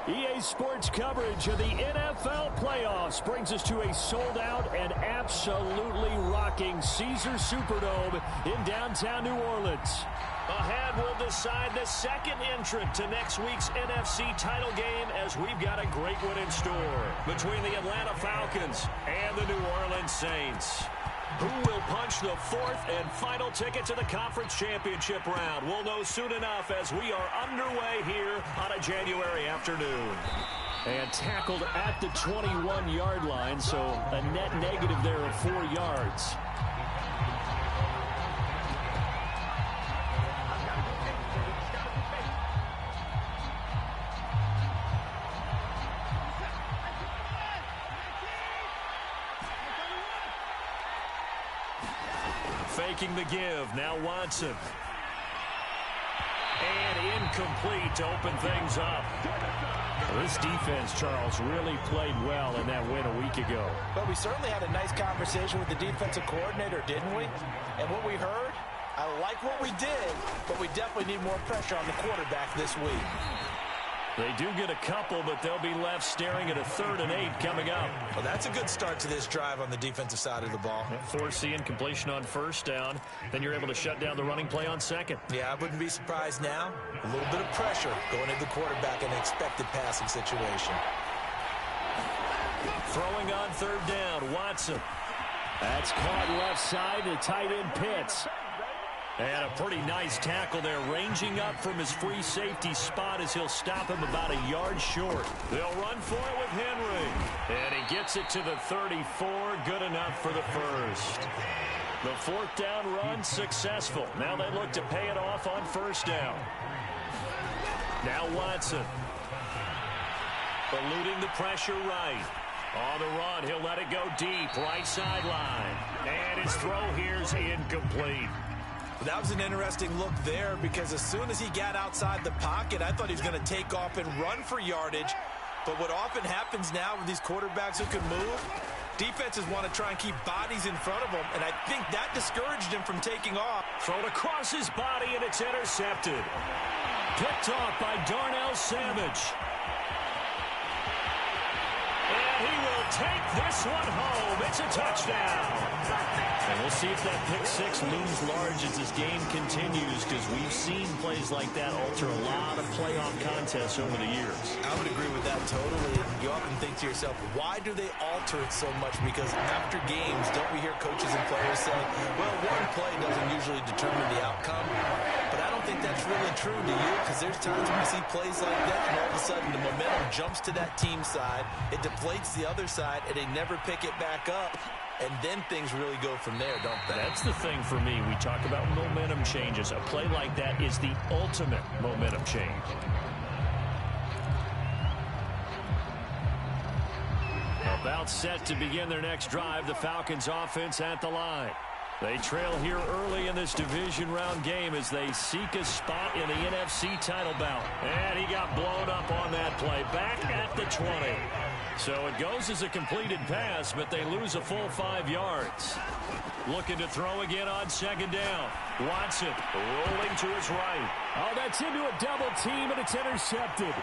EA Sports coverage of the NFL playoffs brings us to a sold-out and absolutely rocking Caesars Superdome in downtown New Orleans. Ahead, we'll decide the second entrant to next week's NFC title game as we've got a great one in store between the Atlanta Falcons and the New Orleans Saints. Who will punch the fourth and final ticket to the conference championship round? We'll know soon enough as we are underway here on a January afternoon. And tackled at the 21-yard line, so a net negative there of 4 yards. Faking the give. Now Watson. And incomplete to open things up. This defense, Charles, really played well in that win a week ago. But we certainly had a nice conversation with the defensive coordinator, didn't we? And what we heard, I like what we did, but we definitely need more pressure on the quarterback this week. They do get a couple, but they'll be left staring at a 3rd and 8 coming up. Well, that's a good start to this drive on the defensive side of the ball. Forcing completion on 1st down. Then you're able to shut down the running play on 2nd. Yeah, I wouldn't be surprised now. A little bit of pressure going into the quarterback in an expected passing situation. Throwing on 3rd down, Watson. That's caught left side to tight end Pitts. And a pretty nice tackle there, ranging up from his free safety spot as he'll stop him about a yard short. They'll run for it with Henry. And he gets it to the 34, good enough for the first. The 4th down run successful. Now they look to pay it off on 1st down. Now Watson. Eluding the pressure right. On the run, he'll let it go deep, right sideline. And his throw here's incomplete. That was an interesting look there because as soon as he got outside the pocket, I thought he was going to take off and run for yardage. But what often happens now with these quarterbacks who can move, defenses want to try and keep bodies in front of them, and I think that discouraged him from taking off. Thrown across his body, and it's intercepted. Picked off by Darnell Savage. And he will take this one home. It's a touchdown. And we'll see if that pick 6 looms large as this game continues, because we've seen plays like that alter a lot of playoff contests over the years. I would agree with that totally. You often think to yourself, why do they alter it so much? Because after games, don't we hear coaches and players say, well, one play doesn't usually determine the outcome. But I don't think that's really true to you, because there's times when we see plays like that, and all of a sudden the momentum jumps to that team side, it deflates the other side, and they never pick it back up. And then things really go from there, don't they? That's the thing for me. We talk about momentum changes. A play like that is the ultimate momentum change. About set to begin their next drive, the Falcons offense at the line. They trail here early in this division round game as they seek a spot in the NFC title bout. And he got blown up on that play. Back at the 20. So it goes as a completed pass, but they lose a full 5 yards. Looking to throw again on 2nd down. Watson rolling to his right. Oh, that's into a double team, and it's intercepted.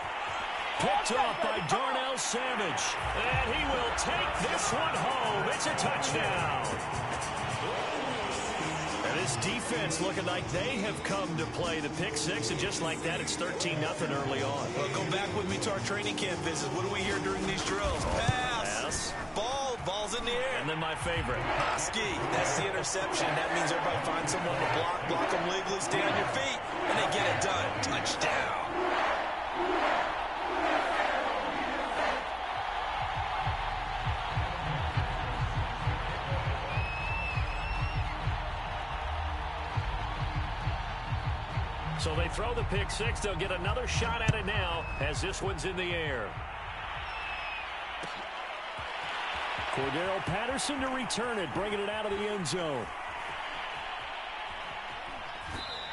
Picked off by Darnell Savage. And he will take this one home. It's a touchdown. And this defense looking like they have come to play the pick 6, and just like that, it's 13-0 early on. Well, go back with me to our training camp visit. What do we hear during these drills? Pass. Ball's in the air. And then my favorite. Husky. That's the interception. That means everybody finds someone to block them legally, stay on your feet, and they get it done. Touchdown. So they throw the pick 6. They'll get another shot at it now as this one's in the air. Cordero Patterson to return it, bringing it out of the end zone.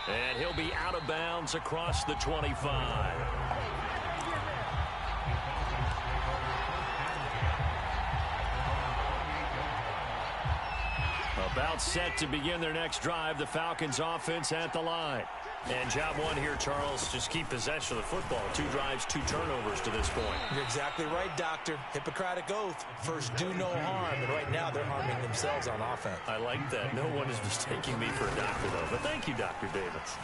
And he'll be out of bounds across the 25. About set to begin their next drive, the Falcons offense at the line. And job one here, Charles, just keep possession of the football. 2 drives, 2 turnovers to this point. You're exactly right, Doctor. Hippocratic oath. First, do no harm. And right now, they're harming themselves on offense. I like that. No one is mistaking me for a doctor, though. But thank you, Dr. Davis.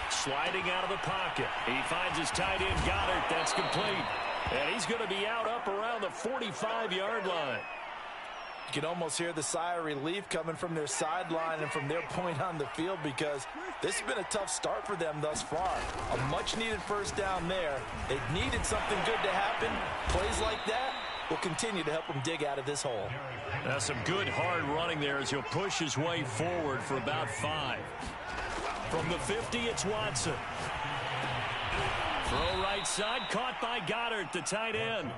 Sliding out of the pocket. He finds his tight end, Goddard. That's complete. And he's going to be out up around the 45-yard line. You can almost hear the sigh of relief coming from their sideline and from their point on the field, because this has been a tough start for them thus far. A much-needed first down there. They've needed something good to happen. Plays like that will continue to help them dig out of this hole. That's some good, hard running there as he'll push his way forward for about 5. From the 50, it's Watson. Throw right side, caught by Goddard, the tight end.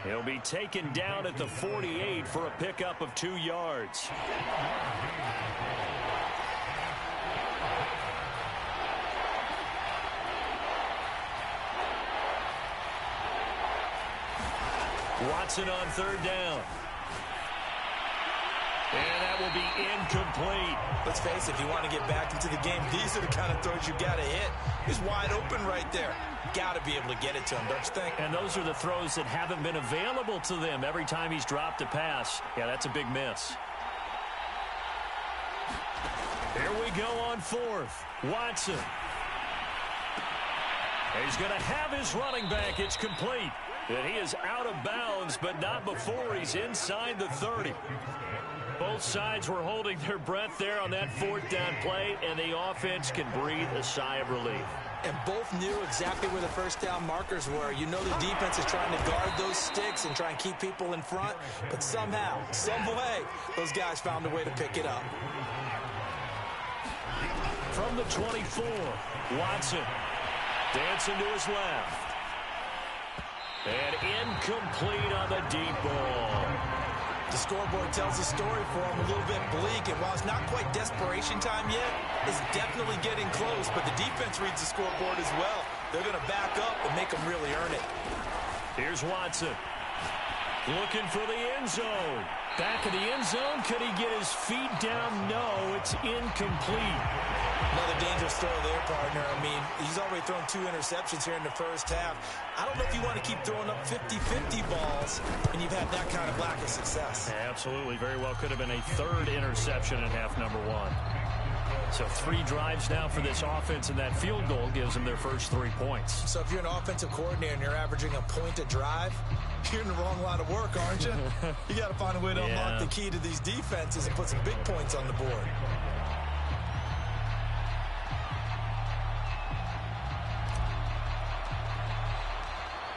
He'll be taken down at the 48 for a pickup of 2 yards. Watson on 3rd down. And that will be incomplete. Let's face it, if you want to get back into the game, these are the kind of throws you got to hit. He's wide open right there. Got to be able to get it to him, don't you think? And those are the throws that haven't been available to them every time he's dropped a pass. Yeah, that's a big miss. Here we go on 4th. Watson. He's going to have his running back. It's complete. And he is out of bounds, but not before he's inside the 30. Both sides were holding their breath there on that 4th down play, and the offense can breathe a sigh of relief. And both knew exactly where the first down markers were. You know the defense is trying to guard those sticks and try and keep people in front, but somehow, some way, those guys found a way to pick it up. From the 24, Watson dancing to his left. And incomplete on the deep ball. The scoreboard tells the story for him, a little bit bleak, and while it's not quite desperation time yet, it's definitely getting close, but the defense reads the scoreboard as well. They're going to back up and make them really earn it. Here's Watson. Looking for the end zone. Back in the end zone. Could he get his feet down? No, it's incomplete. Another dangerous throw there, partner. I mean, he's already thrown 2 interceptions here in the first half. I don't know if you want to keep throwing up 50-50 balls and you've had that kind of lack of success. Yeah, absolutely. Very well could have been a 3rd interception in half number 1. So 3 drives now for this offense, and that field goal gives them their first 3 points. So if you're an offensive coordinator and you're averaging a point a drive, you're in the wrong line of work, aren't you? You got to find a way to unlock the key to these defenses and put some big points on the board.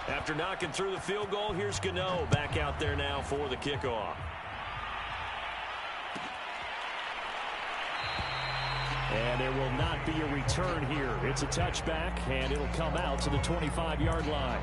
After knocking through the field goal, here's Gano back out there now for the kickoff. And there will not be a return here. It's a touchback, and it'll come out to the 25-yard line.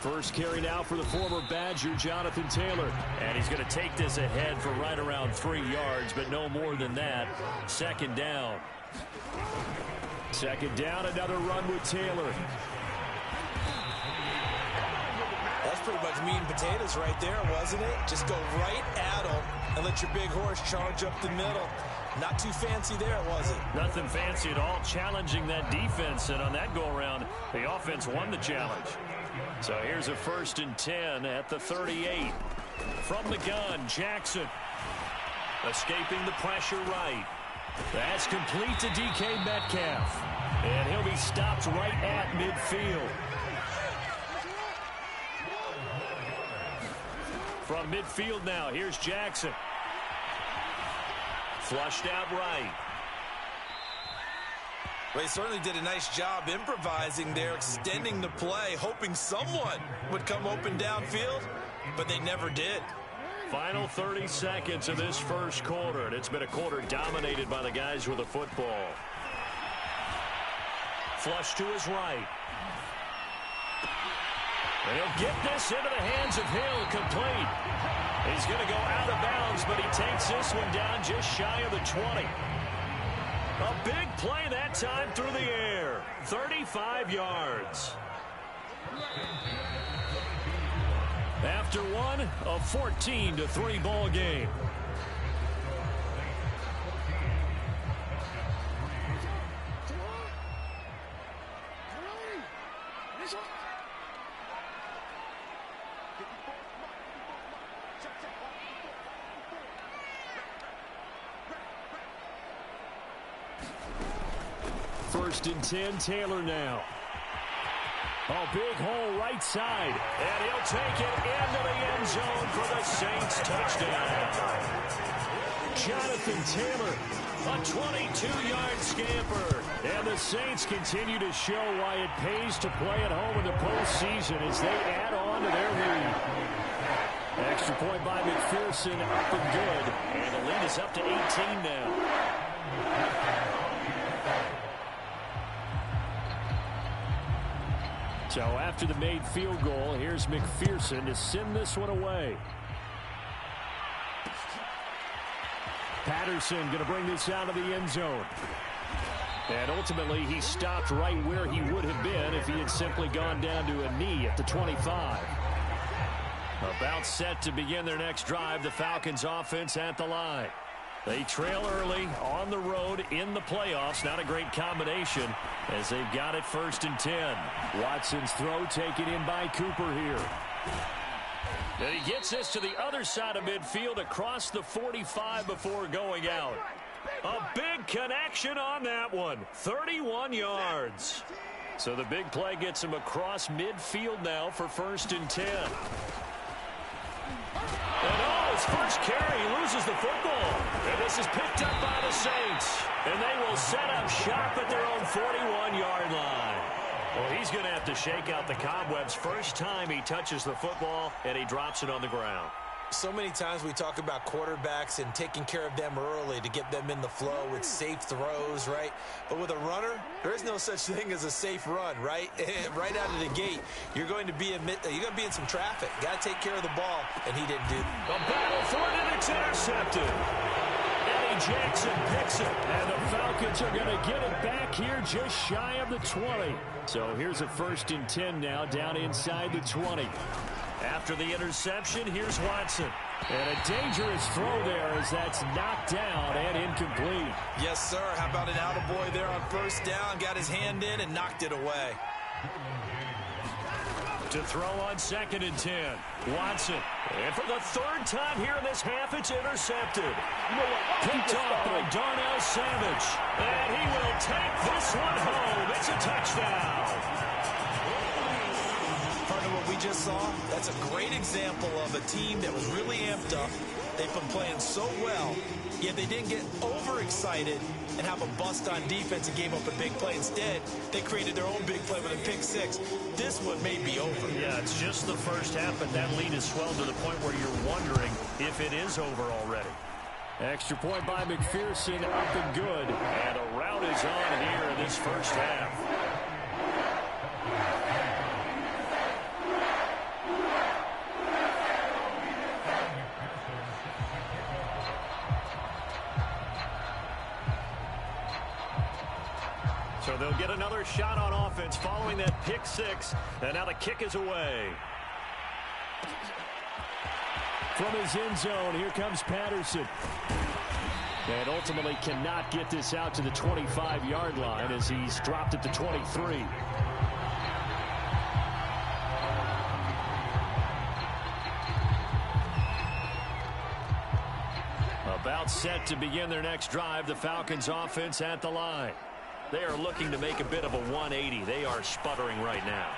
First carry now for the former Badger, Jonathan Taylor. And he's going to take this ahead for right around 3 yards, but no more than that. 2nd down. 2nd down, another run with Taylor. That's pretty much meat and potatoes right there, wasn't it? Just go right at them and let your big horse charge up the middle. Not too fancy there, was it? Nothing fancy at all, challenging that defense. And on that go-around, the offense won the challenge. So here's a 1st and 10 at the 38. From the gun, Jackson. Escaping the pressure right. That's complete to DK Metcalf. And he'll be stopped right at midfield. From midfield now, here's Jackson. Flushed out right. Well, he certainly did a nice job improvising there, extending the play, hoping someone would come open downfield, but they never did. Final 30 seconds of this first quarter, and it's been a quarter dominated by the guys with the football. Flush to his right. And he'll get this into the hands of Hill, complete. He's going to go out of bounds, but he takes this one down just shy of the 20. A big play that time through the air. 35 yards. After one, a 14-3 ball game. First and 10, Taylor now. Oh, big hole right side. And he'll take it into the end zone for the Saints touchdown. Jonathan Taylor, a 22-yard scamper. And the Saints continue to show why it pays to play at home in the postseason as they add on to their lead. Extra point by McPherson, up and good. And the lead is up to 18 now. So after the made field goal, here's McPherson to send this one away. Patterson going to bring this out of the end zone. And ultimately, he stopped right where he would have been if he had simply gone down to a knee at the 25. About set to begin their next drive, the Falcons offense at the line. They trail early on the road in the playoffs. Not a great combination as they've got it first and 10. Watson's throw taken in by Cooper here. And he gets this to the other side of midfield across the 45 before going out. A big connection on that one. 31 yards. So the big play gets him across midfield now for first and 10. And his first carry, he loses the football. And this is picked up by the Saints. And they will set up shop at their own 41-yard line. Well, he's going to have to shake out the cobwebs first time he touches the football, and he drops it on the ground. So many times we talk about quarterbacks and taking care of them early to get them in the flow with safe throws, right? But with a runner, there is no such thing as a safe run, right? Right out of the gate, you're going to be in some traffic. Got to take care of the ball, and he didn't do that. The battle for it, and it's intercepted. Eddie Jackson picks it, and the Falcons are going to get it back here just shy of the 20. So here's a first and 10 now down inside the 20. After the interception, here's Watson. And a dangerous throw there as that's knocked down and incomplete. Yes, sir. How about an attaboy there on first down? Got his hand in and knocked it away. To throw on second and 10. Watson. And for the third time here in this half, it's intercepted. Picked off by Darnell Savage. And he will take this one home. It's a touchdown. What we just saw, that's a great example of a team that was really amped up. They've been playing so well, yet they didn't get overexcited and have a bust on defense and gave up a big play. Instead, they created their own big play with a pick six. This one may be over. Yeah, it's just the first half, but that lead has swelled to the point where you're wondering if it is over already. Extra point by McPherson, up and good. And a rout is on here in this first half. So they'll get another shot on offense following that pick six. And now the kick is away. From his end zone, here comes Patterson. And ultimately cannot get this out to the 25-yard line as he's dropped at the 23. About set to begin their next drive, the Falcons offense at the line. They are looking to make a bit of a 180. They are sputtering right now.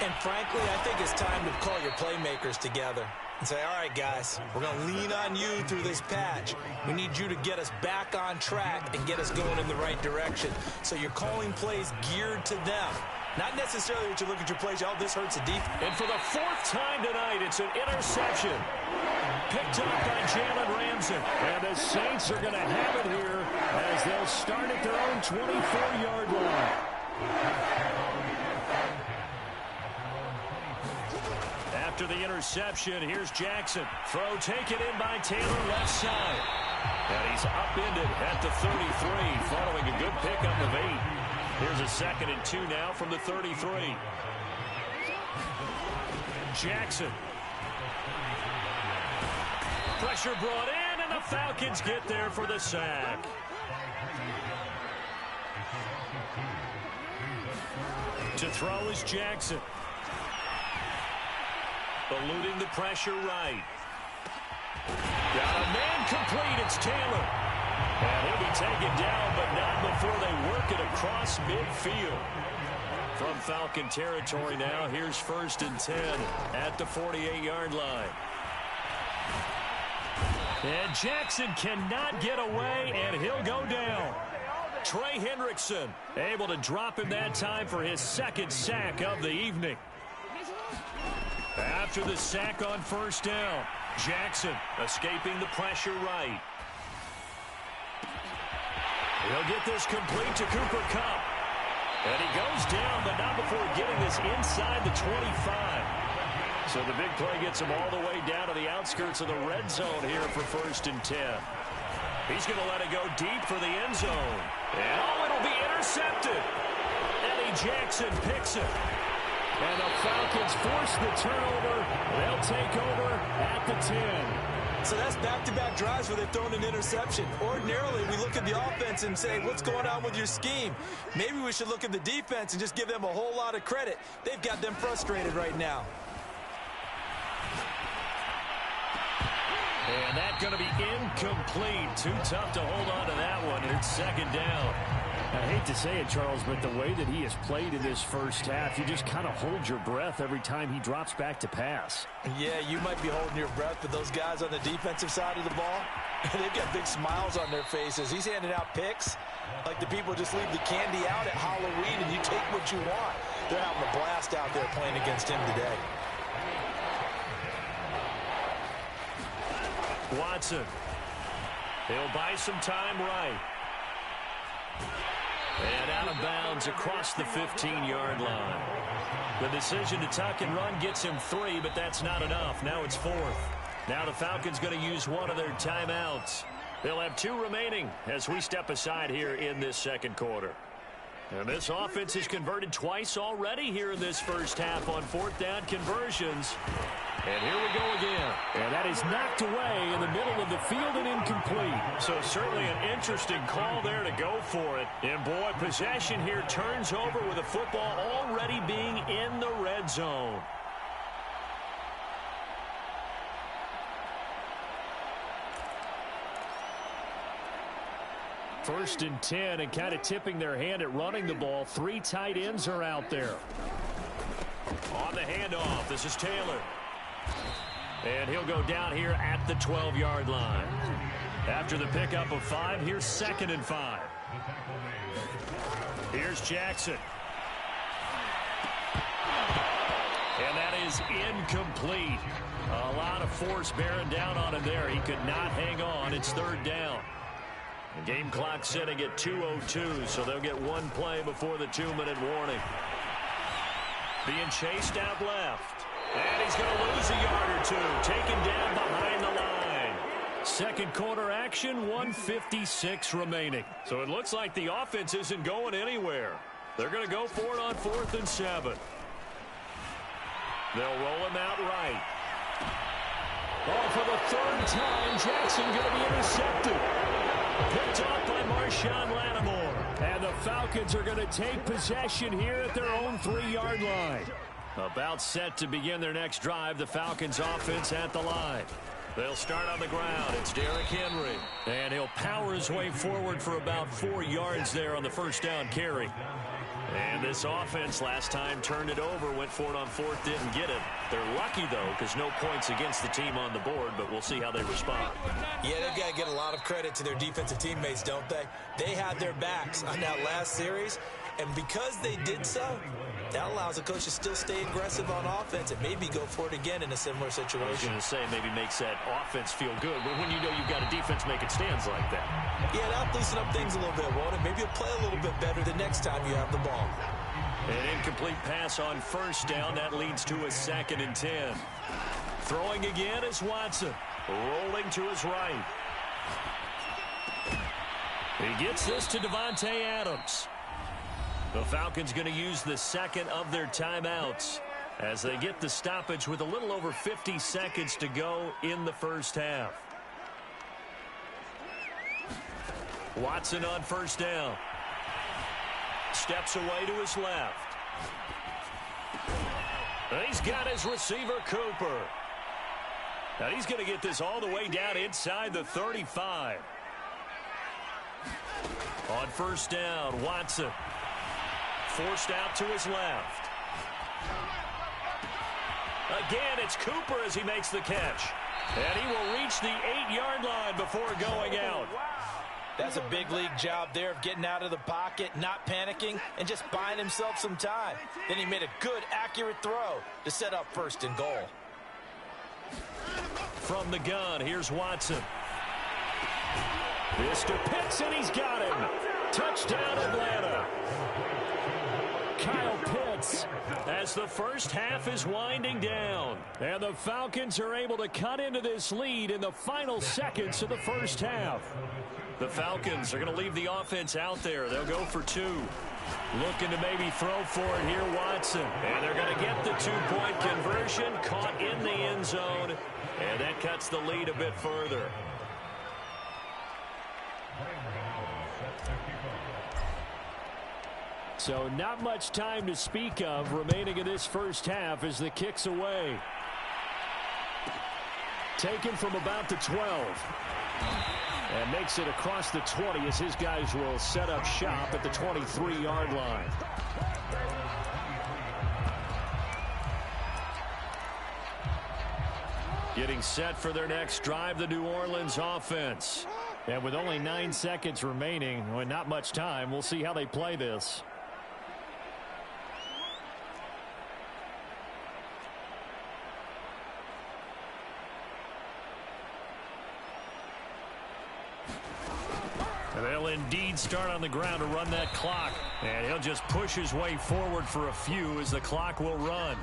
And frankly, I think it's time to call your playmakers together and say, all right, guys, we're going to lean on you through this patch. We need you to get us back on track and get us going in the right direction. So you're calling plays geared to them. Not necessarily that you look at your plays, oh, this hurts the defense. And for the fourth time tonight, it's an interception. Picked up by Jalen Ramsey. And the Saints are going to have it here as they'll start at their own 24-yard line. After the interception, here's Jackson. Throw taken in by Taylor, left side. And he's upended at the 33, following a good pickup of 8. Here's a 2nd and 2 now from the 33. Jackson. Pressure brought in, and the Falcons get there for the sack. To throw is Jackson. Eluding the pressure right. Got a man complete. It's Taylor. And he'll be taken down, but not before they work it across midfield. From Falcon territory now, here's 1st and 10 at the 48-yard line. And Jackson cannot get away, and he'll go down. Trey Hendrickson able to drop him that time for his 2nd sack of the evening. After the sack on 1st down, Jackson escaping the pressure right. He'll get this complete to Cooper Kupp. And he goes down, but not before getting this inside the 25. So the big play gets him all the way down to the outskirts of the red zone here for 1st and 10. He's going to let it go deep for the end zone. And it'll be intercepted. Eddie Jackson picks it. And the Falcons force the turnover. They'll take over at the 10. So that's back-to-back drives where they're throwing an interception. Ordinarily, we look at the offense and say, what's going on with your scheme? Maybe we should look at the defense and just give them a whole lot of credit. They've got them frustrated right now. And that's going to be incomplete. Too tough to hold on to that one. It's 2nd down. I hate to say it, Charles, but the way that he has played in this first half, you just kind of hold your breath every time he drops back to pass. Yeah, you might be holding your breath, but those guys on the defensive side of the ball, they've got big smiles on their faces. He's handing out picks like the people just leave the candy out at Halloween and you take what you want. They're having a blast out there playing against him today. Watson. He'll buy some time right. And out of bounds across the 15-yard line. The decision to tuck and run gets him 3, but that's not enough. Now it's 4th. Now the Falcons going to use one of their timeouts. They'll have 2 remaining as we step aside here in this 2nd quarter. And this offense has converted twice already here in this first half on 4th down conversions. And here we go again. And that is knocked away in the middle of the field and incomplete. So certainly an interesting call there to go for it. And boy, possession here turns over with the football already being in the red zone. First and 10, and kind of tipping their hand at running the ball. 3 tight ends are out there. On the handoff, this is Taylor. And he'll go down here at the 12-yard line. After the pickup of 5, here's 2nd and 5. Here's Jackson. And that is incomplete. A lot of force bearing down on him there. He could not hang on. It's 3rd down. The game clock sitting at 2:02, so they'll get 1 play before the 2-minute warning. Being chased out left. And he's going to lose a yard or 2. Taken down behind the line. 2nd quarter action, 1:56 remaining. So it looks like the offense isn't going anywhere. They're going to go for it on 4th and 7. They'll roll him out right. Oh, for the 3rd time, Jackson going to be intercepted. Picked off by Marshawn Lattimore. And the Falcons are going to take possession here at their own 3-yard line. About set to begin their next drive, the Falcons offense at the line. They'll start on the ground. It's Derrick Henry. And he'll power his way forward for about 4 yards there on the 1st down carry. And this offense last time turned it over, went for it on 4th, didn't get it. They're lucky, though, because no points against the team on the board, but we'll see how they respond. Yeah, they've got to get a lot of credit to their defensive teammates, don't they? They had their backs on that last series, and because they did so, that allows the coach to still stay aggressive on offense and maybe go for it again in a similar situation. I was going to say maybe makes that offense feel good, but when you know you've got a defense making stands like that. Yeah, that'll loosen up things a little bit, won't it? Maybe you'll play a little bit better the next time you have the ball. An incomplete pass on first down. That leads to a 2nd and 10. Throwing again is Watson. Rolling to his right. He gets this to Davante Adams. The Falcons going to use the 2nd of their timeouts as they get the stoppage with a little over 50 seconds to go in the first half. Watson on first down. Steps away to his left. And he's got his receiver, Cooper. And he's going to get this all the way down inside the 35. On first down, Watson. Forced out to his left. Again, it's Cooper as he makes the catch. And he will reach the 8-yard line before going out. That's a big league job there of getting out of the pocket, not panicking, and just buying himself some time. Then he made a good, accurate throw to set up 1st and goal. From the gun, here's Watson. This to Pitts, and he's got him. Touchdown, Atlanta. Kyle Pitts as the first half is winding down. And the Falcons are able to cut into this lead in the final seconds of the first half. The Falcons are going to leave the offense out there. They'll go for 2. Looking to maybe throw for it here, Watson. And they're going to get the 2-point conversion. Caught in the end zone. And that cuts the lead a bit further. So not much time to speak of remaining in this first half as the kick's away. Taken from about the 12. And makes it across the 20 as his guys will set up shop at the 23-yard line. Getting set for their next drive, the New Orleans offense. And with only 9 seconds remaining, and not much time, we'll see how they play this. They'll indeed start on the ground to run that clock. And he'll just push his way forward for a few as the clock will run.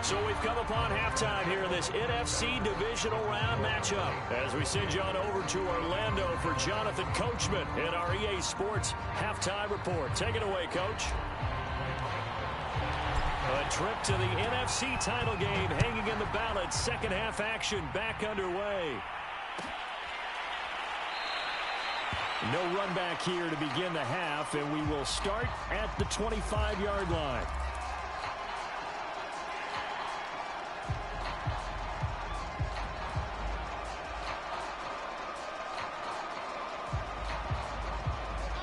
So we've come upon halftime here in this NFC divisional round matchup. As we send you on over to Orlando for Jonathan Coachman in our EA Sports halftime report. Take it away, Coach. A trip to the NFC title game hanging in the balance. Second half action back underway. No run back here to begin the half, and we will start at the 25-yard line.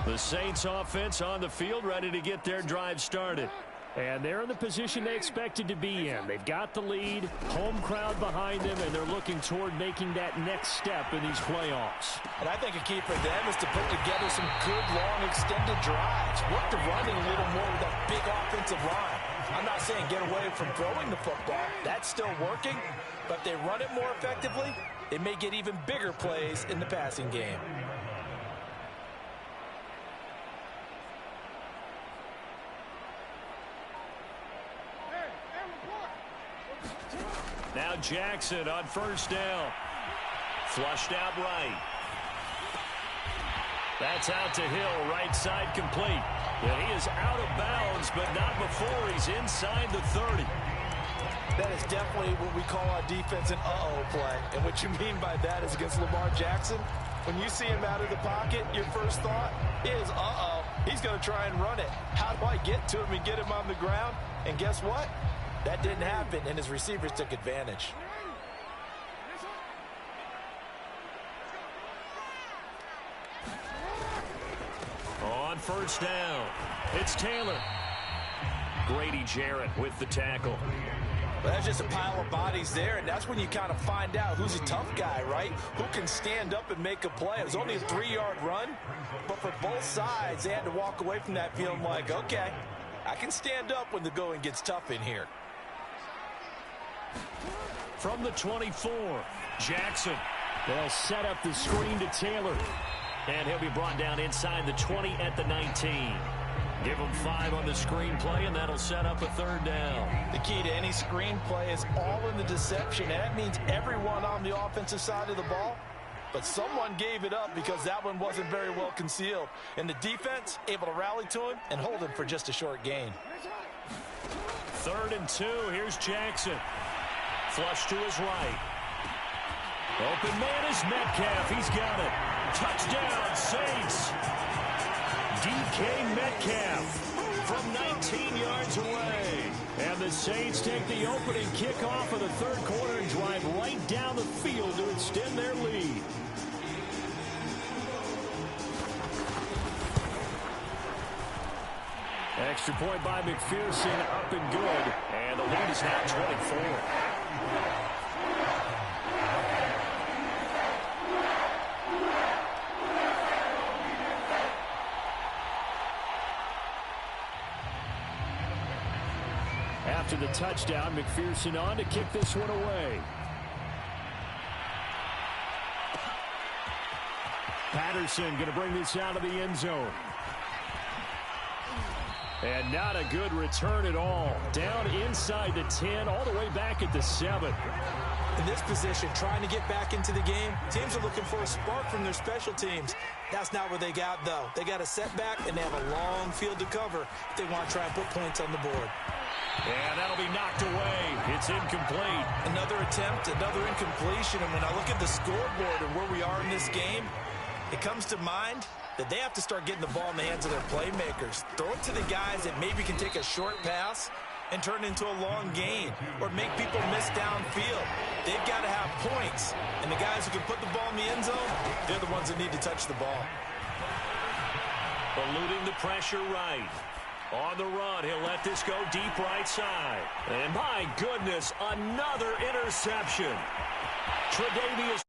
The Saints offense on the field ready to get their drive started. And they're in the position they expected to be in. They've got the lead, home crowd behind them, and they're looking toward making that next step in these playoffs. And I think a key for them is to put together some good, long, extended drives. Work the running a little more with that big offensive line. I'm not saying get away from throwing the football. That's still working. But if they run it more effectively, they may get even bigger plays in the passing game. Now Jackson on first down. Flushed out right. That's out to Hill, right side complete. And he is out of bounds, but not before he's inside the 30. That is definitely what we call our defense an uh-oh play. And what you mean by that is against Lamar Jackson, when you see him out of the pocket, your first thought is, uh-oh, he's going to try and run it. How do I get to him and get him on the ground? And guess what? That didn't happen, and his receivers took advantage. On first down, it's Taylor. Grady Jarrett with the tackle. Well, that's just a pile of bodies there, and that's when you kind of find out who's a tough guy, right? Who can stand up and make a play. It was only a 3-yard run, but for both sides, they had to walk away from that feeling like, okay, I can stand up when the going gets tough in here. From the 24, Jackson. They'll set up the screen to Taylor. And he'll be brought down inside the 20 at the 19. Give him 5 on the screenplay, and that'll set up a 3rd down. The key to any screenplay is all in the deception. That means everyone on the offensive side of the ball, but someone gave it up because that one wasn't very well concealed. And the defense able to rally to him and hold him for just a short gain. 3rd and 2. Here's Jackson. Flush to his right. Open man is Metcalf. He's got it. Touchdown, Saints. DK Metcalf from 19 yards away. And the Saints take the opening kickoff of the 3rd quarter and drive right down the field to extend their lead. Extra point by McPherson, up and good. And the lead is now 24. After the touchdown, McPherson on to kick this one away. Patterson going to bring this out of the end zone. And not a good return at all. Down inside the 10, all the way back at the 7. In this position, trying to get back into the game, teams are looking for a spark from their special teams. That's not what they got, though. They got a setback, and they have a long field to cover if they want to try and put points on the board. And that'll be knocked away. It's incomplete. Another attempt, another incompletion. And when I look at the scoreboard and where we are in this game, it comes to mind that they have to start getting the ball in the hands of their playmakers. Throw it to the guys that maybe can take a short pass and turn it into a long gain or make people miss downfield. They've got to have points. And the guys who can put the ball in the end zone, they're the ones that need to touch the ball. Eluding the pressure right. On the run, he'll let this go deep right side. And my goodness, another interception. Tre'Davious